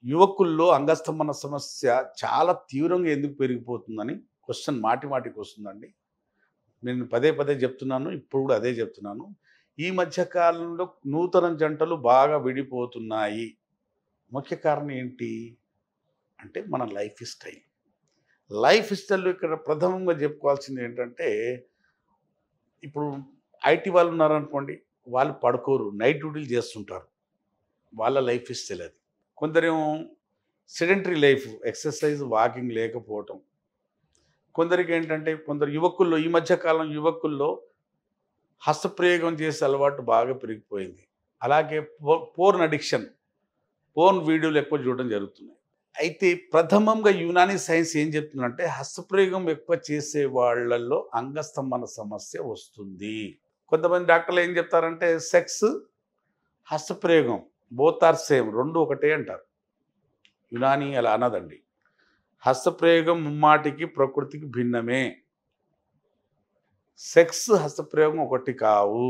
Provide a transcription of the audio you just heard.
యువకుల్లో అంగస్తంభన సమస్య చాలా తీవ్రంగా ఎందుకు పెరిగిపోతుందని క్వశ్చన్ మాటి మాటికి వస్తుందండి. నేను పదే పదే చెప్తున్నాను. ఇప్పుడు కూడా అదే చెప్తున్నాను. ఈ మధ్య కాలంలో నూతన జంటలు బాగా విడిపోతున్నాయి. ముఖ్య కారణం ఏంటి? అంటే మన లైఫ్ స్టైల్. లైఫ్ స్టైల్‌లో ఇక్కడ ప్రథమంగా చెప్పుకోవాల్సింది ఏంటంటే, ఇప్పుడు ఐటీ వాళ్ళు ఉన్నారనుకోండి. వాళ్ళు పడుకోరు. నైట్ డ్యూటీలు చేస్తుంటారు. వాళ్ళ లైఫ్ స్టైల్ అది. కొందరేమో సెడెంటరీ లైఫ్. ఎక్సర్‌సైజ్, వాకింగ్ లేకపోవటం. కొందరికేంటంటే కొందరు యువకుల్లో ఈ మధ్య కాలం యువకుల్లో హస్తప్రయోగం చేసే అలవాటు బాగా పెరిగిపోయింది. అలాగే పోర్న్ అడిక్షన్. పోర్న్ వీడియోలు ఎక్కువ చూడడం జరుగుతున్నాయి. అయితే ప్రథమంగా యునానీ సైన్స్ ఏం చెప్తుందంటే హస్తప్రయోగం ఎక్కువ చేసే వాళ్ళల్లో అంగస్తంభన సమస్య వస్తుంది. కొంతమంది డాక్టర్లు ఏం చెప్తారంటే సెక్స్, హస్తప్రయోగం బోత్ ఆర్ సేమ్ 2 ఒకటే అంటారు. యునానీ అలా అనదండి. హస్తప్రయోగం ముమ్మాటికి ప్రకృతికి భిన్నమే. సెక్స్, హస్తప్రయోగం ఒకటి కావు.